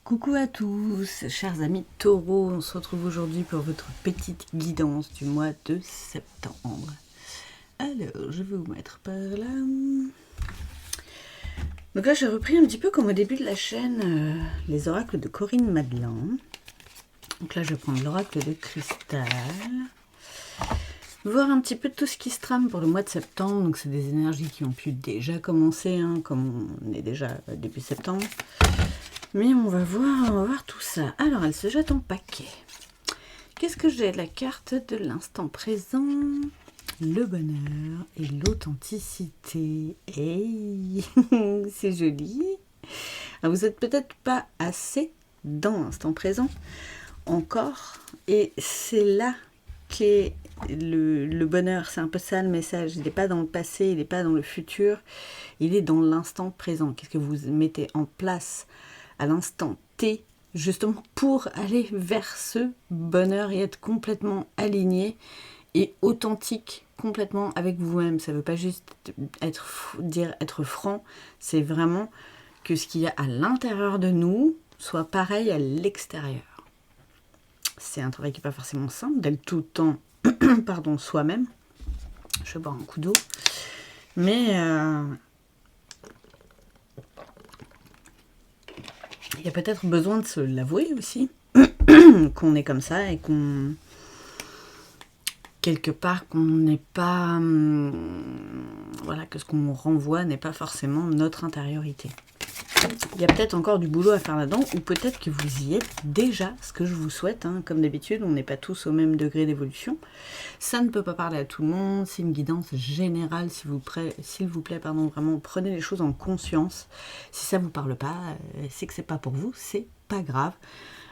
Coucou à tous, chers amis taureaux, on se retrouve aujourd'hui pour votre petite guidance du mois de septembre. Alors, je vais vous mettre par là. Donc là, j'ai repris un petit peu comme au début de la chaîne, les oracles de Corinne Madelin. Donc là, je vais prendre l'oracle de cristal. Voir un petit peu tout ce qui se trame pour le mois de septembre. Donc c'est des énergies qui ont pu déjà commencer, comme on est déjà début septembre. Mais on va voir tout ça. Alors, elle se jette en paquet. Qu'est-ce que j'ai? La carte de l'instant présent, le bonheur et l'authenticité. Hey, c'est joli. Alors, vous n'êtes peut-être pas assez dans l'instant présent encore. Et c'est là qu'est le bonheur. C'est un peu ça le message. Il n'est pas dans le passé, il n'est pas dans le futur. Il est dans l'instant présent. Qu'est-ce que vous mettez en place à l'instant T, justement pour aller vers ce bonheur et être complètement aligné et authentique complètement avec vous-même. Ça ne veut pas juste être franc, c'est vraiment que ce qu'il y a à l'intérieur de nous soit pareil à l'extérieur. C'est un travail qui n'est pas forcément simple, d'être tout le temps soi-même. Je vais boire un coup d'eau. Mais il y a peut-être besoin de se l'avouer aussi, qu'on est comme ça et qu'on, quelque part, qu'on n'est pas, voilà, que ce qu'on renvoie n'est pas forcément notre intériorité. Il y a peut-être encore du boulot à faire là-dedans, ou peut-être que vous y êtes déjà, ce que je vous souhaite, comme d'habitude, on n'est pas tous au même degré d'évolution. Ça ne peut pas parler à tout le monde, c'est une guidance générale, s'il vous plaît, vraiment, prenez les choses en conscience. Si ça ne vous parle pas, c'est que c'est pas pour vous, c'est pas grave.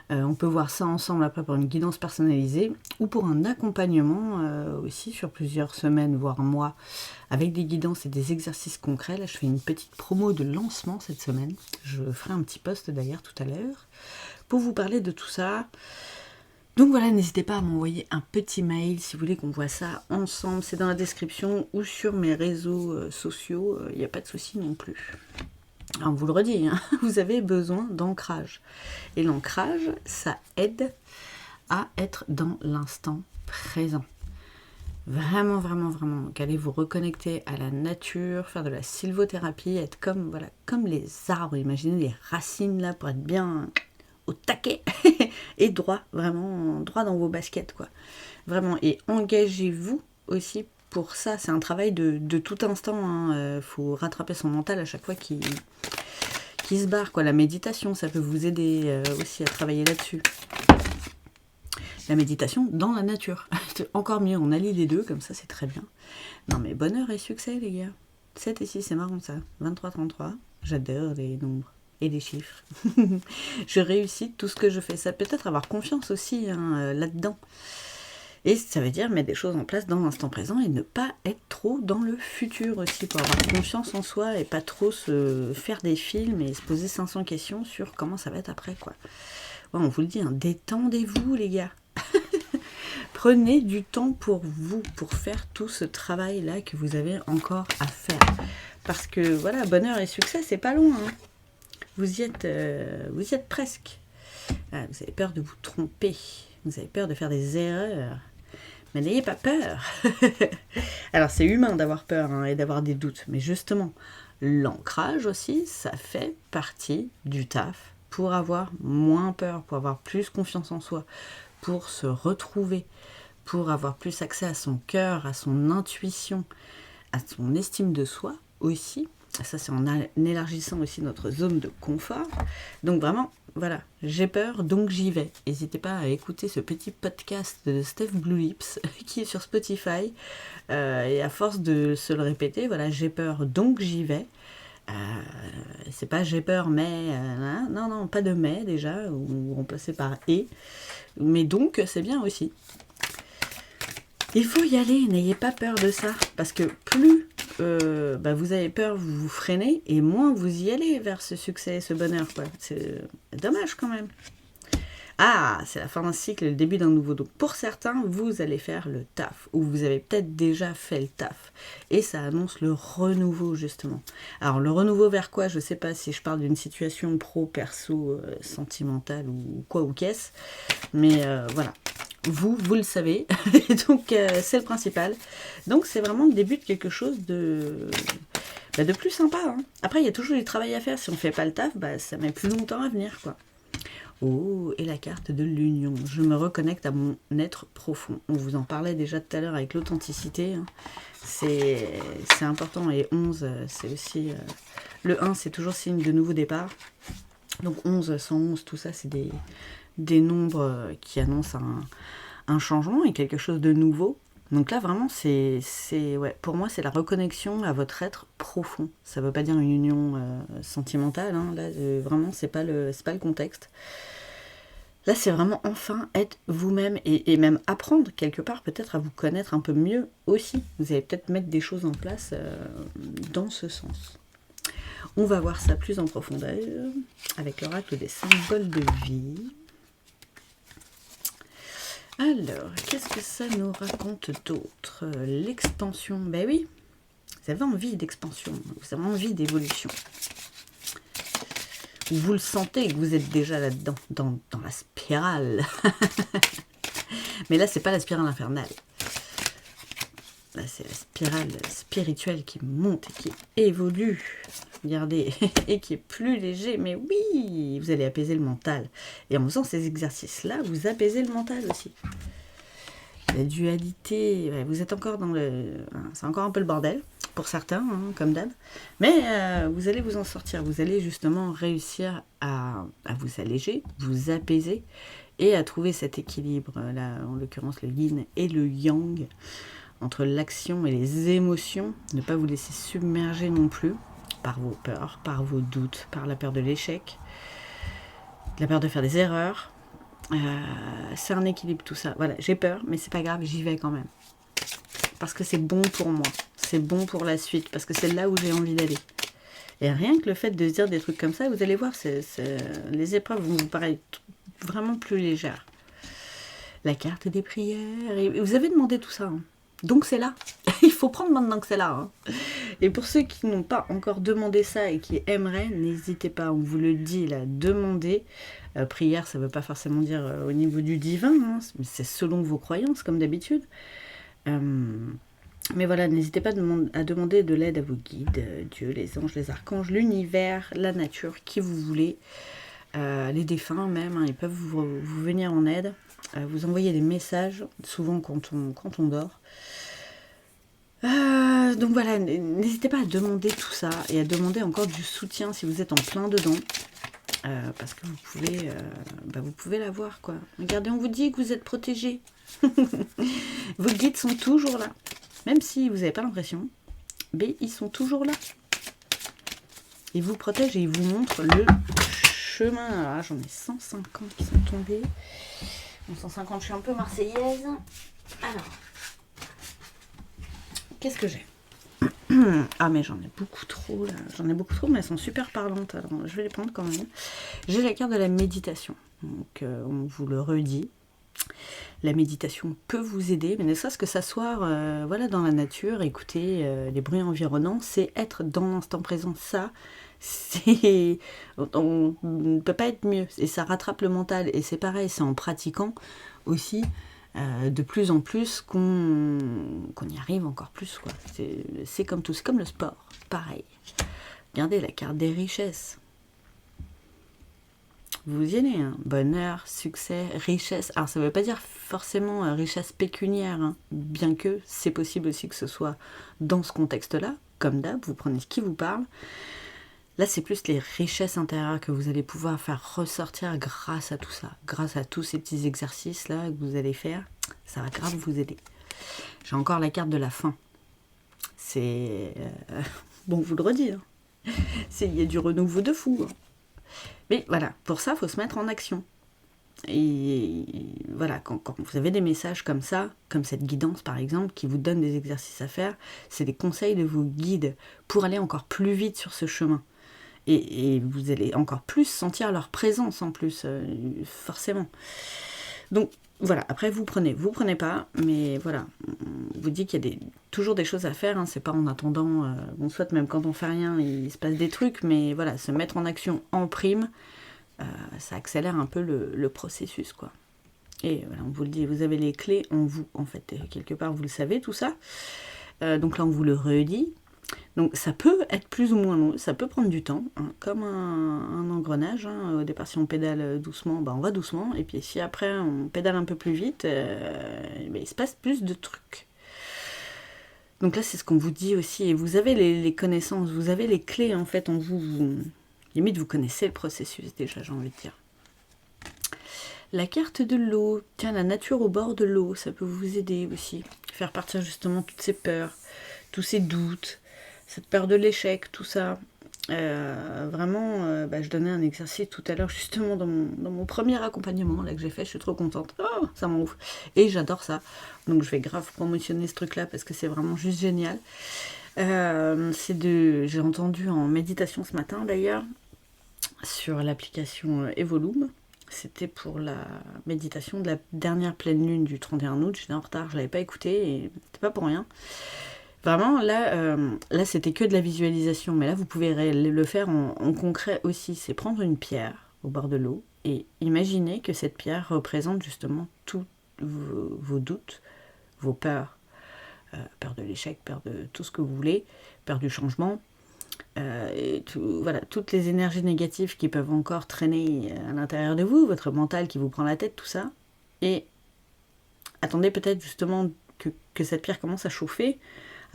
On peut voir ça ensemble après pour une guidance personnalisée ou pour un accompagnement aussi sur plusieurs semaines, voire mois, avec des guidances et des exercices concrets. Là, je fais une petite promo de lancement cette semaine. Je ferai un petit post d'ailleurs tout à l'heure pour vous parler de tout ça. Donc voilà, n'hésitez pas à m'envoyer un petit mail si vous voulez qu'on voit ça ensemble. C'est dans la description ou sur mes réseaux sociaux. Il n'y a pas de souci non plus. Alors, on vous le redit, vous avez besoin d'ancrage. Et l'ancrage, ça aide à être dans l'instant présent. Vraiment, vraiment, vraiment. Donc, allez vous reconnecter à la nature, faire de la sylvothérapie, être comme les arbres. Imaginez les racines là pour être bien au taquet et droit, vraiment droit dans vos baskets, quoi. Vraiment. Et engagez-vous aussi pour ça. C'est un travail de tout instant. Faut rattraper son mental à chaque fois qui se barre, quoi. La méditation, ça peut vous aider aussi à travailler là-dessus. La méditation dans la nature. Encore mieux, on allie les deux, comme ça c'est très bien. Non mais bonheur et succès les gars. 7 et 6, c'est marrant ça. 23, 33, j'adore les nombres et les chiffres. Je réussis tout ce que je fais. Ça peut-être avoir confiance aussi là-dedans. Et ça veut dire mettre des choses en place dans l'instant présent et ne pas être trop dans le futur aussi, pour avoir confiance en soi et pas trop se faire des films et se poser 500 questions sur comment ça va être après, quoi. Ouais, on vous le dit, détendez-vous les gars. Prenez du temps pour vous, pour faire tout ce travail-là que vous avez encore à faire. Parce que voilà, bonheur et succès, c'est pas loin. Vous y êtes presque. Vous avez peur de vous tromper. Vous avez peur de faire des erreurs. Mais n'ayez pas peur. Alors c'est humain d'avoir peur et d'avoir des doutes. Mais justement, l'ancrage aussi, ça fait partie du taf pour avoir moins peur, pour avoir plus confiance en soi, pour se retrouver, pour avoir plus accès à son cœur, à son intuition, à son estime de soi aussi. Ça, c'est en élargissant aussi notre zone de confort. Donc vraiment, voilà, j'ai peur, donc j'y vais. N'hésitez pas à écouter ce petit podcast de Steph Blue Lips qui est sur Spotify. Et à force de se le répéter, voilà, j'ai peur, donc j'y vais. C'est pas j'ai peur, mais... non, pas de mais déjà, ou remplacé par et. Mais donc, c'est bien aussi. Il faut y aller, n'ayez pas peur de ça. Parce que plus vous avez peur, vous vous freinez, et moins vous y allez vers ce succès, ce bonheur, quoi. C'est dommage quand même. Ah, c'est la fin d'un cycle, le début d'un nouveau. Donc pour certains, vous allez faire le taf, ou vous avez peut-être déjà fait le taf. Et ça annonce le renouveau, justement. Alors le renouveau vers quoi? Je ne sais pas si je parle d'une situation pro, perso, sentimentale ou quoi ou qu'est-ce. Mais voilà. Vous le savez. Et donc c'est le principal. Donc c'est vraiment le début de quelque chose de plus sympa. Hein. Après, il y a toujours du travail à faire. Si on ne fait pas le taf, ça met plus longtemps à venir, quoi. Oh, et la carte de l'union. Je me reconnecte à mon être profond. On vous en parlait déjà tout à l'heure avec l'authenticité. Hein. C'est important. Et 11, c'est aussi... le 1, c'est toujours signe de nouveau départ. Donc 11, 111, tout ça, c'est des nombres qui annoncent un changement et quelque chose de nouveau. Donc là, vraiment, ouais, pour moi, c'est la reconnexion à votre être profond. Ça ne veut pas dire une union sentimentale. Hein. Là, vraiment, c'est pas le contexte. Là, c'est vraiment enfin être vous-même et même apprendre quelque part peut-être à vous connaître un peu mieux aussi. Vous allez peut-être mettre des choses en place dans ce sens. On va voir ça plus en profondeur avec l'oracle des symboles de vie. Alors, qu'est-ce que ça nous raconte d'autre? L'expansion. Ben oui, vous avez envie d'expansion, vous avez envie d'évolution. Vous le sentez que vous êtes déjà là-dedans, dans la spirale. Mais là, c'est pas la spirale infernale. Là, c'est la spirale spirituelle qui monte et qui évolue. Regardez, et qui est plus léger. Mais oui, vous allez apaiser le mental. Et en faisant ces exercices-là, vous apaisez le mental aussi. La dualité, ouais, vous êtes encore dans le... C'est encore un peu le bordel, pour certains, hein, comme d'hab. Mais vous allez vous en sortir. Vous allez justement réussir à vous alléger, vous apaiser et à trouver cet équilibre, là, en l'occurrence le yin et le yang, entre l'action et les émotions. Ne pas vous laisser submerger non plus par vos peurs, par vos doutes, par la peur de l'échec, la peur de faire des erreurs. C'est un équilibre tout ça. Voilà, j'ai peur, mais c'est pas grave, j'y vais quand même. Parce que c'est bon pour moi, c'est bon pour la suite, parce que c'est là où j'ai envie d'aller. Et rien que le fait de se dire des trucs comme ça, vous allez voir, les épreuves vont vous paraître vraiment plus légères. La carte des prières, et vous avez demandé tout ça, hein. Donc c'est là. Il faut prendre maintenant que c'est là. Hein. Et pour ceux qui n'ont pas encore demandé ça et qui aimeraient, n'hésitez pas, on vous le dit là, demandez. Prière, ça ne veut pas forcément dire au niveau du divin, hein, mais c'est selon vos croyances, comme d'habitude. Mais voilà, n'hésitez pas à demander de l'aide à vos guides, Dieu, les anges, les archanges, l'univers, la nature, qui vous voulez. Les défunts même, hein, ils peuvent vous venir en aide. Vous envoyez des messages, souvent quand on dort. Donc voilà, n'hésitez pas à demander tout ça et à demander encore du soutien si vous êtes en plein dedans. Parce que vous pouvez l'avoir, quoi. Regardez, on vous dit que vous êtes protégés. Vos guides sont toujours là. Même si vous n'avez pas l'impression, mais ils sont toujours là. Ils vous protègent et ils vous montrent le chemin. Ah, j'en ai 150 qui sont tombés. Bon, 150, je suis un peu marseillaise. Alors, qu'est-ce que j'ai? Ah, mais j'en ai beaucoup trop, là. J'en ai beaucoup trop, mais elles sont super parlantes. Alors, je vais les prendre quand même. J'ai la carte de la méditation. Donc, on vous le redit. La méditation peut vous aider, mais ne serait-ce que s'asseoir voilà, dans la nature, écouter les bruits environnants, c'est être dans l'instant présent. Ça, on ne peut pas être mieux. Et ça rattrape le mental. Et c'est pareil, c'est en pratiquant aussi de plus en plus qu'on y arrive encore plus, quoi. C'est comme tout, c'est comme le sport, pareil. Regardez la carte des richesses. Vous y allez, hein. Bonheur, succès, richesse. Alors ça ne veut pas dire forcément richesse pécuniaire, hein. Bien que c'est possible aussi que ce soit dans ce contexte-là, comme d'hab, vous prenez ce qui vous parle. Là, c'est plus les richesses intérieures que vous allez pouvoir faire ressortir grâce à tout ça, grâce à tous ces petits exercices-là que vous allez faire. Ça va grave vous aider. J'ai encore la carte de la fin. C'est... bon, vous le redis, hein. Il y a du renouveau de fou, hein. Mais voilà, pour ça, il faut se mettre en action. Et voilà, quand vous avez des messages comme ça, comme cette guidance par exemple, qui vous donne des exercices à faire, c'est des conseils de vos guides pour aller encore plus vite sur ce chemin. Et vous allez encore plus sentir leur présence en plus, forcément. Donc voilà, après vous prenez pas, mais voilà, on vous dit qu'il y a toujours des choses à faire, hein, c'est pas en attendant, bon soit même quand on fait rien, il se passe des trucs, mais voilà, se mettre en action en prime, ça accélère un peu le processus, quoi. Et voilà, on vous le dit, vous avez les clés en vous, en fait, et quelque part vous le savez tout ça, donc là on vous le redit. Donc ça peut être plus ou moins long, ça peut prendre du temps, hein, comme un engrenage. Hein. Au départ, si on pédale doucement, on va doucement. Et puis si après on pédale un peu plus vite, il se passe plus de trucs. Donc là, c'est ce qu'on vous dit aussi. Et vous avez les connaissances, vous avez les clés en fait en vous. Limite, vous connaissez le processus déjà, j'ai envie de dire. La carte de l'eau, tiens, la nature au bord de l'eau, ça peut vous aider aussi. Faire partir justement toutes ces peurs, tous ces doutes. Cette peur de l'échec, tout ça. Vraiment, je donnais un exercice tout à l'heure, justement, dans mon premier accompagnement là, que j'ai fait. Je suis trop contente. Oh, ça m'en ouf. Et j'adore ça. Donc, je vais grave promotionner ce truc-là parce que c'est vraiment juste génial. J'ai entendu en méditation ce matin, d'ailleurs, sur l'application Evolume. C'était pour la méditation de la dernière pleine lune du 31 août. J'étais en retard, je ne l'avais pas écouté et c'était pas pour rien. Vraiment, là c'était que de la visualisation, mais là, vous pouvez le faire en concret aussi. C'est prendre une pierre au bord de l'eau et imaginer que cette pierre représente justement tous vos doutes, vos peurs. Peur de l'échec, peur de tout ce que vous voulez, peur du changement. Voilà, toutes les énergies négatives qui peuvent encore traîner à l'intérieur de vous, votre mental qui vous prend la tête, tout ça. Et attendez peut-être justement que cette pierre commence à chauffer,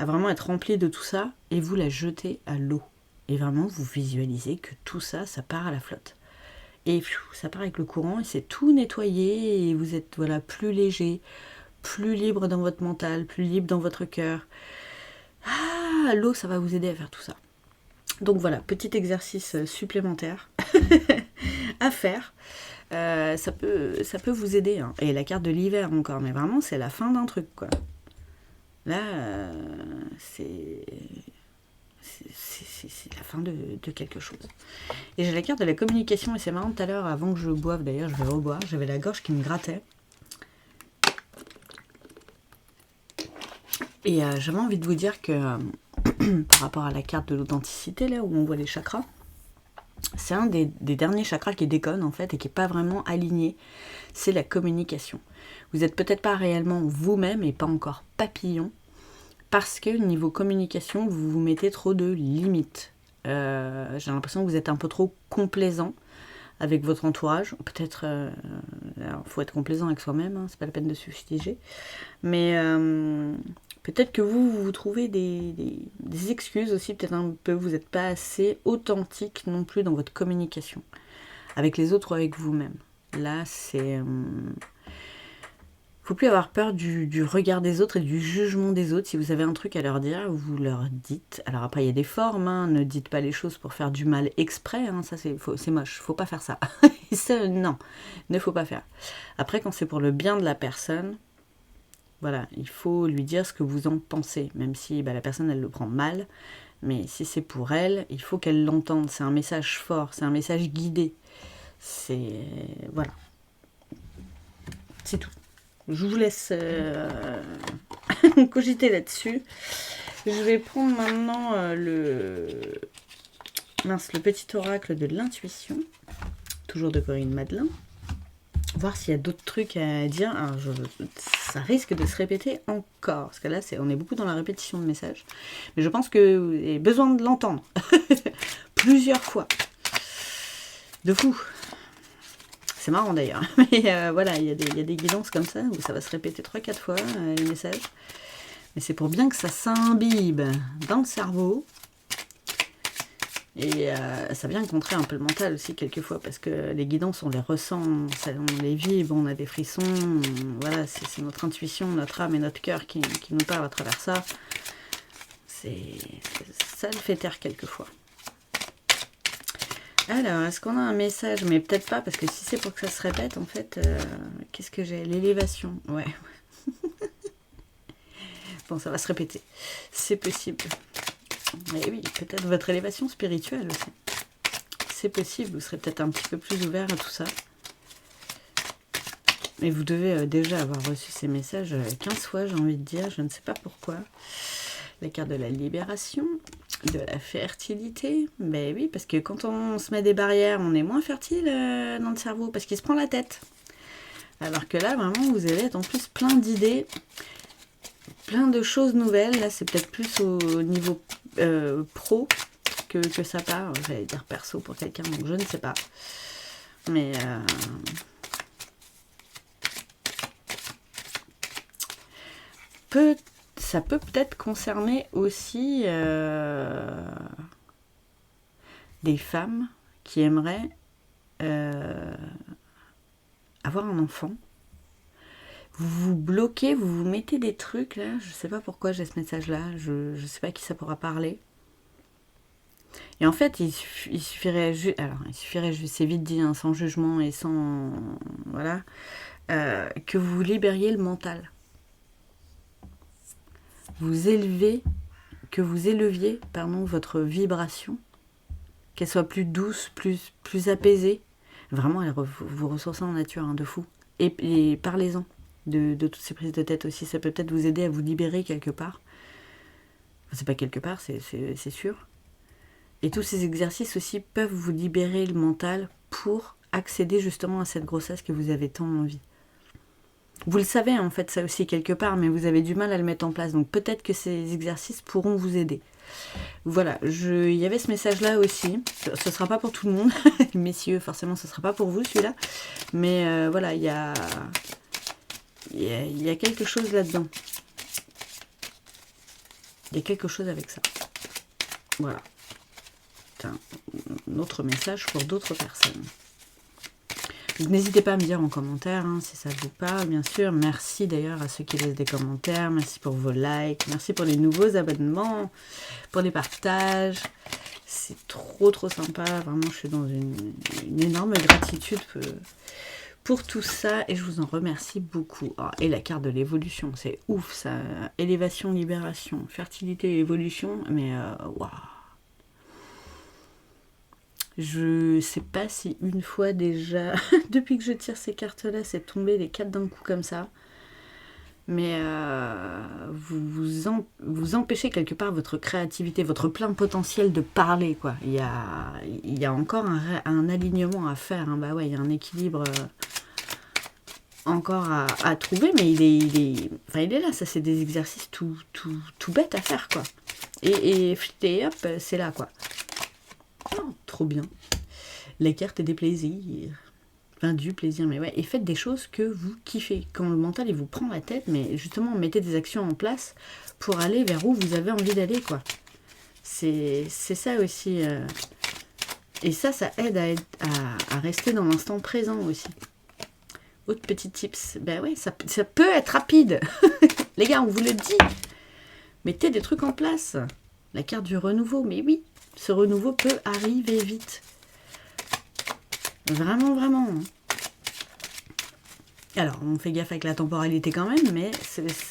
à vraiment être remplie de tout ça, et vous la jetez à l'eau. Et vraiment, vous visualisez que tout ça, ça part à la flotte. Et ça part avec le courant, et c'est tout nettoyé, et vous êtes plus léger, plus libre dans votre mental, plus libre dans votre cœur. Ah, l'eau, ça va vous aider à faire tout ça. Donc voilà, petit exercice supplémentaire à faire. Ça peut vous aider. Hein. Et la carte de l'hiver encore, mais vraiment, c'est la fin d'un truc, quoi. Là, c'est la fin de quelque chose. Et j'ai la carte de la communication, et c'est marrant, tout à l'heure, avant que je boive, d'ailleurs, je vais reboire, j'avais la gorge qui me grattait. Et j'avais envie de vous dire que, par rapport à la carte de l'authenticité, là, où on voit les chakras, c'est un des derniers chakras qui déconne, en fait, et qui n'est pas vraiment aligné. C'est la communication. Vous n'êtes peut-être pas réellement vous-même, et pas encore papillon, parce que niveau communication, vous vous mettez trop de limites. J'ai l'impression que vous êtes un peu trop complaisant avec votre entourage. Peut-être, alors, faut être complaisant avec soi-même, hein, c'est pas la peine de se fustiger. Mais peut-être que vous trouvez des excuses aussi, peut-être un peu, vous n'êtes pas assez authentique non plus dans votre communication, avec les autres ou avec vous-même. Là, c'est... faut plus avoir peur du regard des autres et du jugement des autres. Si vous avez un truc à leur dire, vous leur dites. Alors après, il y a des formes, hein, ne dites pas les choses pour faire du mal exprès, hein, ça c'est moche, faut pas faire ça. Ça, non, ne faut pas faire. Après, quand c'est pour le bien de la personne, voilà, il faut lui dire ce que vous en pensez, même si la personne elle le prend mal, mais si c'est pour elle, il faut qu'elle l'entende. C'est un message fort, c'est un message guidé. C'est... voilà. C'est tout. Je vous laisse cogiter là-dessus. Je vais prendre maintenant le petit oracle de l'intuition, toujours de Corinne Madelin. Voir s'il y a d'autres trucs à dire. Alors ça risque de se répéter encore, parce que là, on est beaucoup dans la répétition de messages. Mais je pense que vous avez besoin de l'entendre plusieurs fois. De fou. C'est marrant d'ailleurs. Mais voilà, il y a des guidances comme ça, où ça va se répéter 3-4 fois, les messages. Mais c'est pour bien que ça s'imbibe dans le cerveau. Et ça vient contrer un peu le mental aussi quelquefois, parce que les guidances, on les ressent, on les vibre, on a des frissons, voilà, c'est notre intuition, notre âme et notre cœur qui nous parlent à travers ça. Ça le fait taire quelquefois. Alors, est-ce qu'on a un message? Mais peut-être pas, parce que si c'est pour que ça se répète, en fait, qu'est-ce que j'ai? L'élévation, ouais. Bon, ça va se répéter, c'est possible. Mais oui, peut-être votre élévation spirituelle aussi. c'est possible, vous serez peut-être un petit peu plus ouvert à tout ça. Mais vous devez déjà avoir reçu ces messages 15 fois, j'ai envie de dire, je ne sais pas pourquoi. La carte de la libération, de la fertilité. Ben oui, parce que quand on se met des barrières, on est moins fertile dans le cerveau, parce qu'il se prend la tête. Alors que là, vraiment, vous allez être en plus plein d'idées, plein de choses nouvelles. Là, c'est peut-être plus au niveau pro que ça part. J'allais dire perso pour quelqu'un, donc je ne sais pas. Mais... ça peut peut-être concerner aussi des femmes qui aimeraient avoir un enfant. Vous vous bloquez, vous vous mettez des trucs là, je sais pas pourquoi j'ai ce message là, je sais pas à qui ça pourra parler. Et en fait, il suffirait juste, c'est vite dit, hein, sans jugement et sans... Voilà, que vous libériez le mental. Que vous éleviez votre vibration, qu'elle soit plus douce, plus apaisée. Vraiment, vous ressourcez en nature, hein, de fou. Et parlez-en de toutes ces prises de tête aussi. Ça peut peut-être vous aider à vous libérer quelque part. Enfin, c'est pas quelque part, c'est sûr. Et tous ces exercices aussi peuvent vous libérer le mental pour accéder justement à cette grossesse que vous avez tant envie. Vous le savez en fait ça aussi quelque part, mais vous avez du mal à le mettre en place. Donc peut-être que ces exercices pourront vous aider. Voilà, il y avait ce message-là aussi. Ce ne sera pas pour tout le monde. Messieurs, forcément, ce ne sera pas pour vous celui-là. Mais voilà, il y a quelque chose là-dedans. Il y a quelque chose avec ça. Voilà. C'est un autre message pour d'autres personnes. N'hésitez pas à me dire en commentaire hein, si ça vous parle, bien sûr. Merci d'ailleurs à ceux qui laissent des commentaires. Merci pour vos likes. Merci pour les nouveaux abonnements, pour les partages. C'est trop sympa. Vraiment, je suis dans une énorme gratitude pour tout ça. Et je vous en remercie beaucoup. Oh, et la carte de l'évolution, c'est ouf ça. Élévation, libération, fertilité, évolution. Mais waouh. Je sais pas si une fois déjà, depuis que je tire ces cartes-là, c'est tombé les 4 d'un coup comme ça. Mais vous empêchez quelque part votre créativité, votre plein potentiel de parler, quoi. Il y a encore un alignement à faire. Hein. Bah ouais, il y a un équilibre encore à trouver, mais il est là. Ça, c'est des exercices tout bêtes à faire, quoi. Et hop, c'est là, quoi. Oh, trop bien. Les cartes et des plaisirs. Enfin, du plaisir, mais ouais. Et faites des choses que vous kiffez. Quand le mental, il vous prend la tête, mais justement, mettez des actions en place pour aller vers où vous avez envie d'aller, quoi. C'est ça aussi. Et ça aide à rester dans l'instant présent aussi. Autre petit tips. Ben ouais, ça peut être rapide. Les gars, on vous le dit. Mettez des trucs en place. La carte du renouveau, mais oui. Ce renouveau peut arriver vite. Vraiment, vraiment. Alors, on fait gaffe avec la temporalité quand même, mais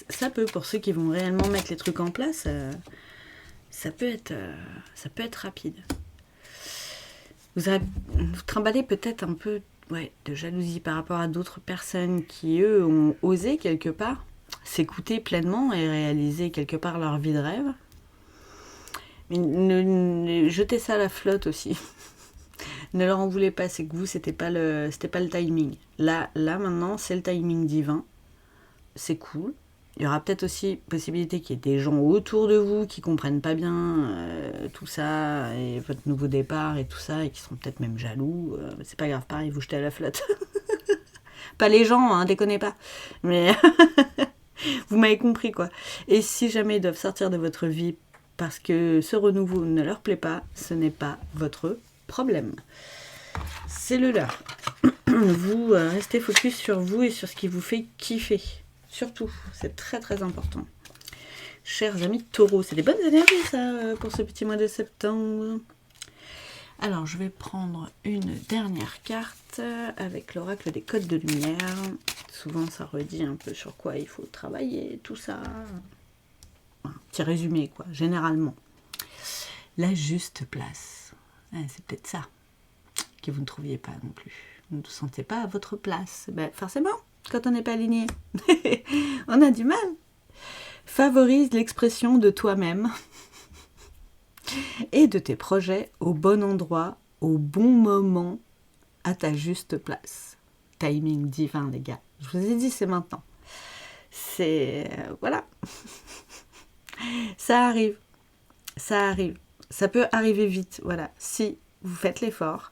ça peut, pour ceux qui vont réellement mettre les trucs en place, ça peut être rapide. Vous trimballez peut-être un peu de jalousie par rapport à d'autres personnes qui, eux, ont osé quelque part s'écouter pleinement et réaliser quelque part leur vie de rêve. Mais jetez ça à la flotte aussi. Ne leur en voulez pas, c'est que vous, c'était pas le timing. Là maintenant, c'est le timing divin. C'est cool. Il y aura peut-être aussi possibilité qu'il y ait des gens autour de vous qui comprennent pas bien tout ça, et votre nouveau départ et tout ça, et qui sont peut-être même jaloux. C'est pas grave, pareil, vous jetez à la flotte. Pas les gens, hein, déconnez pas. Mais vous m'avez compris, quoi. Et si jamais ils doivent sortir de votre vie parce que ce renouveau ne leur plaît pas, ce n'est pas votre problème. C'est le leur. Vous restez focus sur vous et sur ce qui vous fait kiffer. Surtout, c'est très important. Chers amis taureaux, c'est des bonnes énergies ça pour ce petit mois de septembre. Alors, je vais prendre une dernière carte avec l'oracle des codes de lumière. Souvent, ça redit un peu sur quoi il faut travailler, tout ça. Un petit résumé, quoi, généralement. La juste place. C'est peut-être ça. que vous ne trouviez pas non plus. Vous ne vous sentez pas à votre place. Ben, forcément, quand on n'est pas aligné, on a du mal. Favorise l'expression de toi-même et de tes projets au bon endroit, au bon moment, à ta juste place. Timing divin, les gars. Je vous ai dit, c'est maintenant. C'est... voilà. Ça arrive. Ça arrive. Ça peut arriver vite, voilà. Si vous faites l'effort.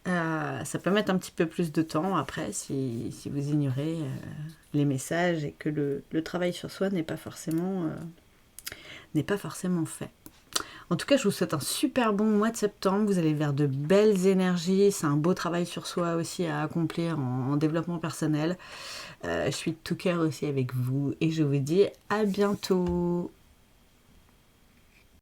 Ça peut mettre un petit peu plus de temps après si vous ignorez les messages et que le travail sur soi n'est pas forcément fait. En tout cas, je vous souhaite un super bon mois de septembre. Vous allez vers de belles énergies. C'est un beau travail sur soi aussi à accomplir en développement personnel. Je suis de tout cœur aussi avec vous et je vous dis à bientôt.